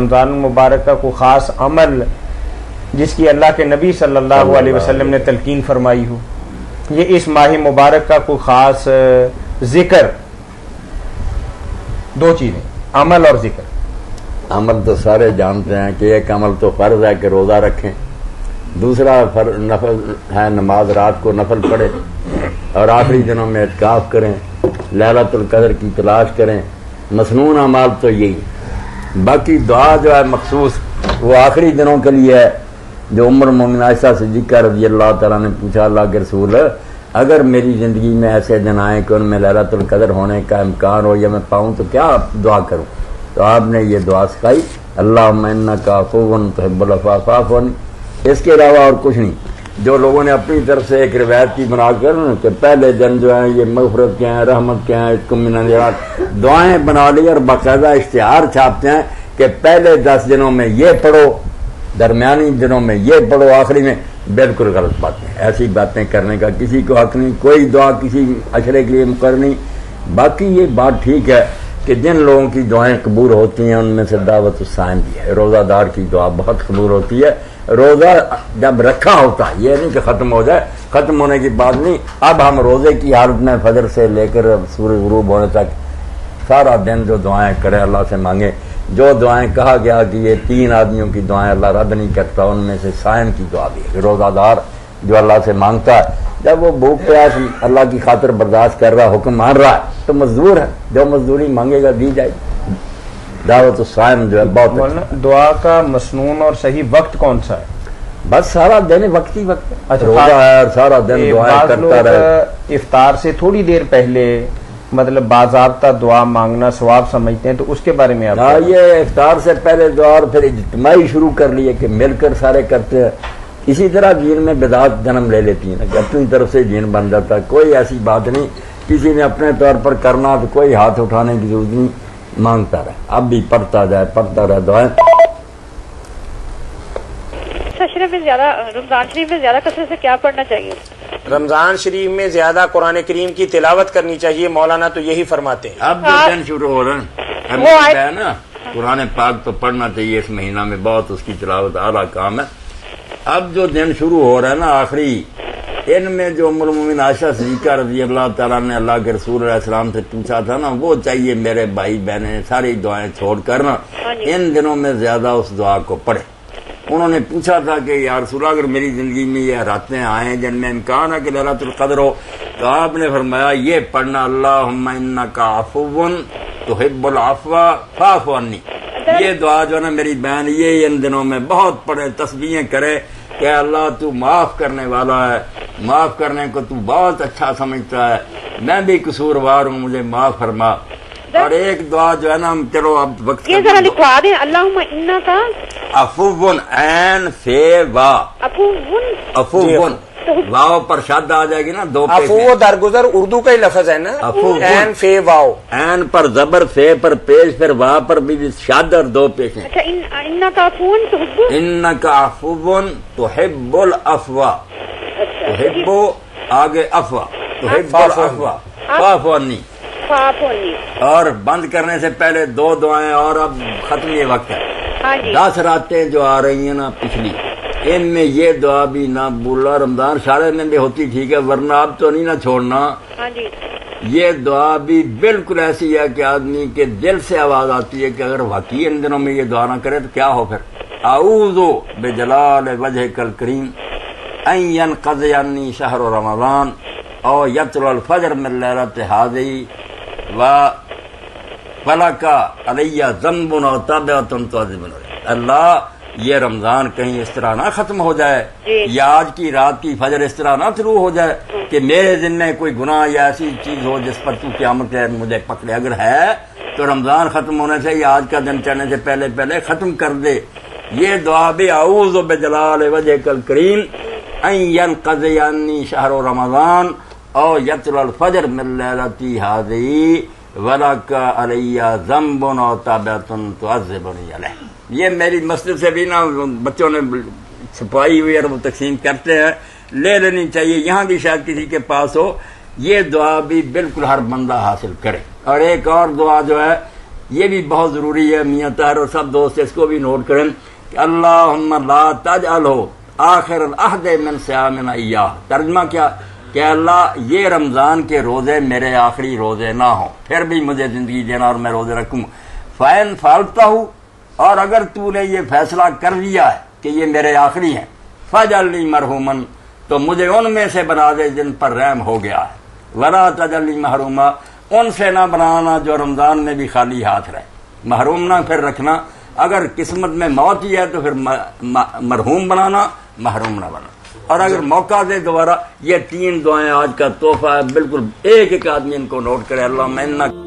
رمضان المبارک کا کوئی خاص عمل جس کی اللہ کے نبی صلی اللہ علیہ وسلم نے تلقین فرمائی ہو، یہ اس ماہ مبارک کا کوئی خاص ذکر؟ دو چیزیں، عمل اور ذکر۔ عمل تو سارے جانتے ہیں کہ ایک عمل تو فرض ہے کہ روزہ رکھیں، دوسرا نفل ہے نماز رات کو نفل پڑھیں اور آخری دنوں میں اعتکاف کریں، لیلۃ القدر کی تلاش کریں۔ مسنون اعمال تو یہی، باقی دعا جو ہے مخصوص وہ آخری دنوں کے لیے ہے، جو عمر مومنہ عائشہ صدیقہ رضی اللہ تعالیٰ نے پوچھا اللہ کے رسول اگر میری زندگی میں ایسے دن آئیں کہ ان میں لیلۃ القدر ہونے کا امکان ہو یا میں پاؤں تو کیا دعا کروں؟ تو آپ نے یہ دعا سکھائی، اللہم انک عفو تحب العفو فاعف عنی۔ اس کے علاوہ اور کچھ نہیں۔ جو لوگوں نے اپنی طرف سے ایک روایت کی بنا کر کہ پہلے دن جو ہیں یہ مغفرت کے ہیں، رحمت کے ہیں، عتق من النار دعائیں بنا لی اور باقاعدہ اشتہار چھاپتے ہیں کہ پہلے 10 دنوں میں یہ پڑھو، درمیانی دنوں میں یہ پڑھو، آخری میں۔ بالکل غلط باتیں، ایسی باتیں کرنے کا کسی کو حق نہیں، کوئی دعا کسی عشرے کے لیے مقرر نہیں۔ باقی یہ بات ٹھیک ہے کہ جن لوگوں کی دعائیں قبول ہوتی ہیں ان میں سے دعوت الصائم بھی ہے، روزہ دار کی دعا بہت قبول ہوتی ہے۔ روزہ جب رکھا ہوتا ہے، یہ نہیں کہ ختم ہو جائے، ختم ہونے کی بات نہیں۔ اب ہم روزے کی حالت میں فجر سے لے کر سورج غروب ہونے تک سارا دن جو دعائیں کریں اللہ سے مانگیں۔ جو دعائیں کہا گیا کہ یہ 3 آدمیوں کی دعائیں اللہ رد نہیں کرتا، ان میں سے صائم کی دعا بھی ہے۔ روزہ دار جو اللہ سے مانگتا ہے، جب وہ بھوک پیاس اللہ کی خاطر برداشت کر رہا، حکم مان رہا ہے تو مزدور ہے، جو مزدوری مانگے گا دی جائے گی۔ دعوت الصائم جو ہے بہت دعا کا مسنون اور صحیح وقت کون سا ہے؟ بس سارا دن وقت ہی وقت ہے، روزہ ہے اور سارا دن دعائیں کرتا رہے۔ افطار سے تھوڑی دیر پہلے مطلب باضابطہ دعا مانگنا ثواب سمجھتے ہیں، تو اس کے بارے میں آپ یہ افطار سے پہلے دعا اور پھر اجتماعی شروع کر لیے کہ مل کر سارے کرتے ہیں۔ اسی طرح دین میں بدعت جنم لے لیتی ہیں کہ اپنی طرف سے دین بن جاتا ہے، کوئی ایسی بات نہیں۔ کسی نے اپنے طور پر کرنا تو کوئی ہاتھ اٹھانے کی ضرورت نہیں، مانگتا رہے، اب بھی پڑھتا رہے دعائیں۔ رمضان شریف میں زیادہ کثرت سے کیا پڑھنا چاہیے؟ رمضان شریف میں زیادہ قرآن کریم کی تلاوت کرنی چاہیے، مولانا تو یہی فرماتے ہیں۔ اب جو دن شروع ہو رہے ہیں نا، قرآن پاک تو پڑھنا چاہیے اس مہینہ میں، بہت اس کی تلاوت اعلیٰ کام ہے۔ اب جو دن شروع ہو رہا ہے نا آخری، ان میں جو ام المومنین عائشہ صدیقہ رضی اللہ تعالیٰ نے اللہ کے رسول علیہ السلام سے پوچھا تھا نا، وہ چاہیے میرے بھائی بہنیں ساری دعائیں چھوڑ کر نا ان دنوں میں زیادہ اس دعا کو پڑھے۔ انہوں نے پوچھا تھا کہ یا رسول اللہ اگر میری زندگی میں یہ راتیں آئیں جن میں امکان ہے کہ لیلۃ القدر ہو، تو آپ نے فرمایا یہ پڑھنا اللہم انک عفو تحب العفو فاعف عنی۔ یہ دعا جو ہے نا میری بہن یہ ان دنوں میں بہت پڑھے، تسبیحیں کرے کہ اللہ تو معاف کرنے والا ہے، معاف کرنے کو تو بہت اچھا سمجھتا ہے، میں بھی قصوروار ہوں، مجھے معاف فرما۔ اور ایک دعا جو ہے نا چلو اب وقت یہ ذرا لکھوا دیں، اللہم انک عفو عین فے وا، عفو واو پر شد آ جائے گی نا، دو عفو درگزر اردو کا ہی لفظ ہے نا، عین فے واو، عین پر زبر، فے پر پیش، پھر وا پر بھی شد اور 2 پیش ہیں۔ انک عفو انک عفو تحب العفو، تحب آگے عفو، تحب العفو فاعف عنی۔ اور بند کرنے سے پہلے 2 دعائیں اور، اب ختم یہ وقت ہے۔ 10 راتیں جو آ رہی ہیں نا پچھلی، ان میں یہ دعا بھی نہ بولا، رمضان شارے میں بھی ہوتی ٹھیک ہے، ورنہ اب تو نہیں نہ چھوڑنا۔ یہ دعا بھی بالکل ایسی ہے کہ آدمی کے دل سے آواز آتی ہے کہ اگر واقعی ان دنوں میں یہ دعا نہ کرے تو کیا ہو پھر۔ اعوذ بجلال وجہک الکریم ان ینقضی عنی شہر رمضان او یطلع الفجر من لیلۃ ہذہ وَلَكَ عَلَيَّ ذَنْبٌ أَوْ تَابِعَةٌ تُعَذِّبُنِي۔ اللہ یہ رمضان کہیں اس طرح نہ ختم ہو جائے، یا آج کی رات کی فجر اس طرح نہ شروع ہو جائے کہ میرے ذمہ کوئی گناہ یا ایسی چیز ہو جس پر تو قیامت کے مجھے پکڑے۔ اگر ہے تو رمضان ختم ہونے سے یا آج کا دن چڑھنے سے پہلے ختم کر دے۔ یہ دعا بھی اعوذ بجلال وجہک الکریم ان ینقضی عنی شہر رمضان او یطلع الفجر من لیلۃ ہذہ وَلَكَ عَلَيَّ ذَنْبٌ أَوْ تَابِعَةٌ تُعَذِّبُنِي عَلَيْهِ۔ یہ میری مسجد سے بھی نا بچوں نے چھپائی ہوئی اور وہ تقسیم کرتے ہیں، لے لینی چاہیے، یہاں بھی شاید کسی کے پاس ہو۔ یہ دعا بھی بالکل ہر بندہ حاصل کرے۔ اور ایک اور دعا جو ہے یہ بھی بہت ضروری ہے میاں طاہر اور سب دوست اس کو بھی نوٹ کریں کہ اللہم لا تجعلہ آخر العہد من صیامنا ایاہ. ترجمہ کیا کہ اللہ یہ رمضان کے روزے میرے آخری روزے نہ ہوں، پھر بھی مجھے زندگی دینا اور میں روزے رکھوں. فَإِن فَعَلْتَهُ، اور اگر تو نے یہ فیصلہ کر لیا ہے کہ یہ میرے آخری ہیں، فَاجْعَلْنِي مَرْحُومًا، تو مجھے ان میں سے بنا دے جن پر رحم ہو گیا ہے. وَلَا تَجْعَلْنِي مَحْرُومًا، ان سے نہ بنانا جو رمضان میں بھی خالی ہاتھ رہے. محروم نہ پھر رکھنا، اگر قسمت میں موت ہی ہے تو پھر مرحوم بنانا، محروم نہ بنانا. اور اگر موقع دے دوبارہ، یہ 3 دعائیں آج کا تحفہ ہے، بالکل ایک ایک آدمی ان کو نوٹ کرے. اللہم انک